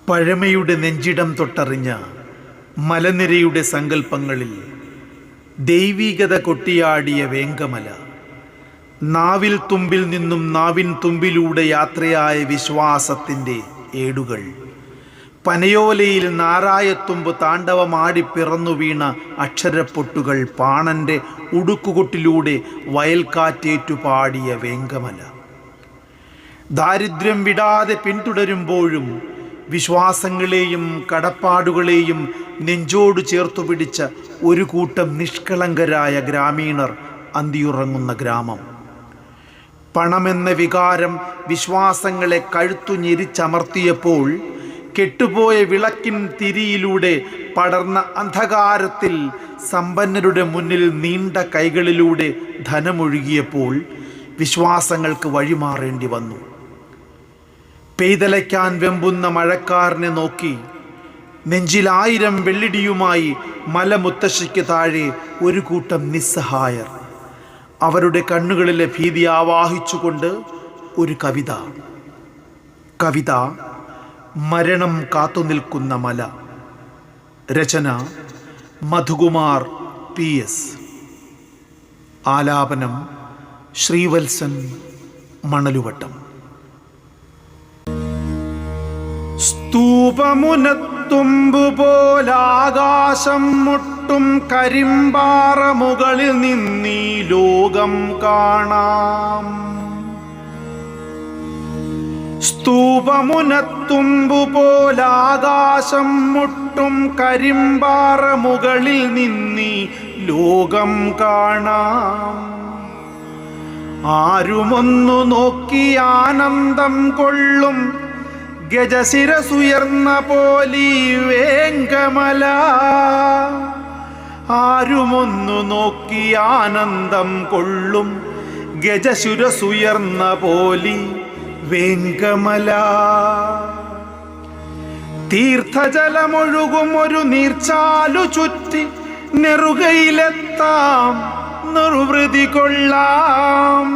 പഴമയുടെ നെഞ്ചിടം തൊട്ടറിഞ്ഞ മലനിരയുടെ സങ്കല്പങ്ങളിൽ ദൈവീകത കൊട്ടിയാടിയ വേങ്കമല, നാവിൽ തുമ്പിൽ നിന്നും നാവിൻ തുമ്പിലൂടെ യാത്രയായ വിശ്വാസത്തിൻ്റെ ഏടുകൾ, പനയോലയിൽ നാരായത്തുമ്പ് താണ്ഡവമാടി പിറന്നു വീണ അക്ഷരപ്പൊട്ടുകൾ, പാണൻ്റെ ഉടുക്കുകൊട്ടിലൂടെ വയൽക്കാറ്റേറ്റു പാടിയ വേങ്കമല. ദാരിദ്ര്യം വിടാതെ പിന്തുടരുമ്പോഴും വിശ്വാസങ്ങളെയും കടപ്പാടുകളെയും നെഞ്ചോട് ചേർത്തു പിടിച്ച ഒരു കൂട്ടം നിഷ്കളങ്കരായ ഗ്രാമീണർ അന്തിയുറങ്ങുന്ന ഗ്രാമം. പണമെന്ന വികാരം വിശ്വാസങ്ങളെ കഴുത്തു ഞെരിച്ചമർത്തിയപ്പോൾ കെട്ടുപോയ വിളക്കിൻ തിരിയിലൂടെ പടർന്ന അന്ധകാരത്തിൽ സമ്പന്നരുടെ മുന്നിൽ നീണ്ട കൈകളിലൂടെ ധനമൊഴുകിയപ്പോൾ വിശ്വാസങ്ങൾക്ക് വഴിമാറേണ്ടി വന്നു. പെയ്തലയ്ക്കാൻ വെമ്പുന്ന മഴക്കാരനെ നോക്കി നെഞ്ചിലായിരം വെള്ളിടിയുമായി മലമുത്തശ്ശിക്ക് താഴെ ഒരു കൂട്ടം നിസ്സഹായർ. അവരുടെ കണ്ണുകളിലെ ഭീതി ആവാഹിച്ചുകൊണ്ട് ഒരു കവിത. മരണം കാത്തുനിൽക്കുന്ന മല. രചന മധുകുമാർ PS. ആലാപനം ശ്രീവത്സൻ മണലുവട്ടം. സ്തൂപമുനത്തുമ്പുപോലാകാശം മുട്ടും കരിമ്പാറ മുകളിൽ നിന്നീ ലോകം കാണാം. സ്തൂപമുനത്തുമ്പുപോലാകാശം മുട്ടും കരിമ്പാറ മുകളിൽ നിന്നീ ലോകം കാണാം. ആരുമൊന്നു നോക്കി ആനന്ദം കൊള്ളും ഗജശിരസുയർന്ന പോലീ വേങ്കമല. ആരുമൊന്നു നോക്കി ആനന്ദം കൊള്ളും ഗജശിരസുയർന്ന പോലീ വേങ്കമല. തീർത്ഥജലമൊഴുകും ഒരു നീർച്ചാലു ചുറ്റി നെറുകയിലെത്താം, നിർവൃതി കൊള്ളാം.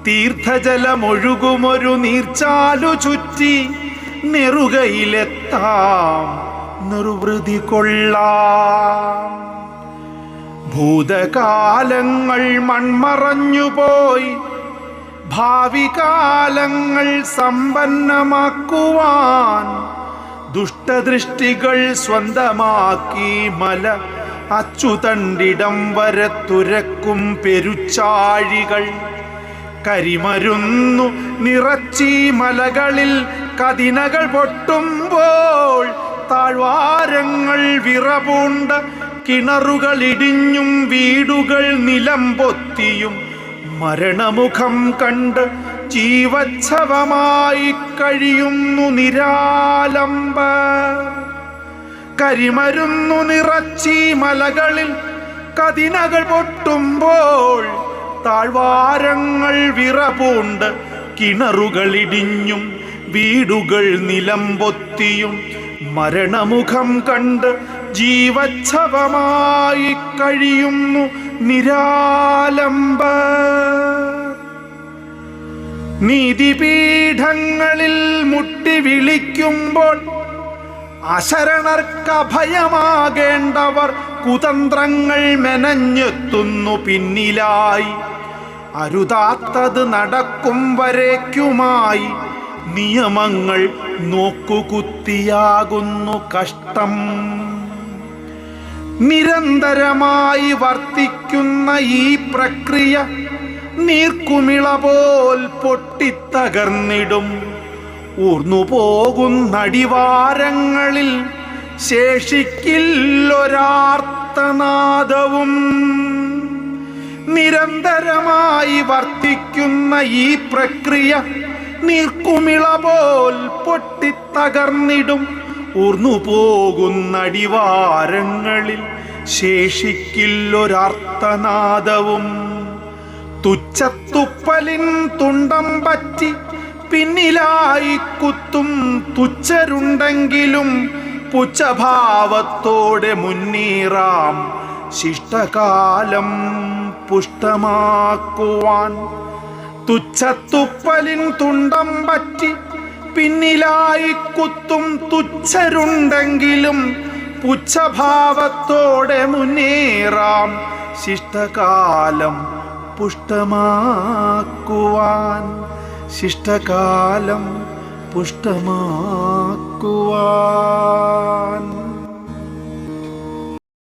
തീർത്ഥജലമൊഴുകുമൊരു നീർച്ചാലു ചുറ്റി നെറുകയിലെത്താം, നിർവൃതി കൊള്ളാം. ഭൂതകാലങ്ങൾ മൺമറഞ്ഞുപോയി ഭാവി കാലങ്ങൾ സമ്പന്നമാക്കുവാൻ ദുഷ്ടദൃഷ്ടികൾ സ്വന്തമാക്കി മല അച്ചുതണ്ടിടം വരെ തുരക്കും പെരുച്ചാഴികൾ. കരിമരുന്നു നിറച്ചീ മലകളിൽ കതിനകൾ പൊട്ടുമ്പോൾ താഴ്വാരങ്ങൾ വിറപൂണ്ട കിണറുകൾ ഇടിഞ്ഞും വീടുകൾ നിലം പൊത്തിയും മരണമുഖം കണ്ട് ജീവച്ഛവമായി കഴിയുന്നു നിരാലംബ. കരിമരുന്നു നിറച്ചീ മലകളിൽ കതിനകൾ പൊട്ടുമ്പോൾ താഴ്വാരങ്ങൾ വിറപൂണ്ട് കിണറുകൾ ഇടിഞ്ഞും വീടുകൾ നിലം പൊത്തിയും മരണമുഖം കണ്ട് ജീവച്ഛവമായി കഴിയുന്നു നിരാലംബ. നീതിപീഠങ്ങളിൽ മുട്ടി വിളിക്കുമ്പോൾ അശരണർക്ക് അഭയമാകേണ്ടവർ കുതന്ത്രങ്ങൾ മെനഞ്ഞെത്തുന്നു പിന്നിലായി. അരുതാത്തത് നടക്കും വരേക്കുമായി നിയമങ്ങൾ നോക്കുകുത്തിയാകുന്നു കഷ്ടം. നിരന്തരമായി വർത്തിക്കുന്ന ഈ പ്രക്രിയ നീർക്കുമിള പോൽ പൊട്ടിത്തകർന്നിടും. ഊർന്നുപോകുന്നടിവാരങ്ങളിൽ ശേഷിക്കില്ലൊരാർത്തനാദവും. നിരന്തരമായി വർത്തിക്കുന്ന ഈ പ്രക്രിയ നീർക്കുമിള പോൽ പൊട്ടിത്തകർന്നിടും. ഊർന്നുപോകുന്നടിവാരങ്ങളിൽ ശേഷിക്കില്ലൊരാർത്തനാദവും. തുച്ഛത്തുപ്പലിൻ തുണ്ടം പറ്റി പിന്നിലായി കുത്തും തുച്ഛരുണ്ടെങ്കിലും പുച്ഛഭാവത്തോടെ മുന്നേറാം ശിഷ്ടകാലം പുഷ്ടമാക്കുവാൻ. തുച്ഛത്തുപ്പലിൻ തുണ്ടം പറ്റി പിന്നിലായി കുത്തും തുച്ഛരുണ്ടെങ്കിലും പുച്ഛഭാവത്തോടെ മുന്നേറാം ശിഷ്ടകാലം പുഷ്ടമാക്കുവാൻ, ശിഷ്ടകാലം പുഷ്ടമാക്കുവാൻ.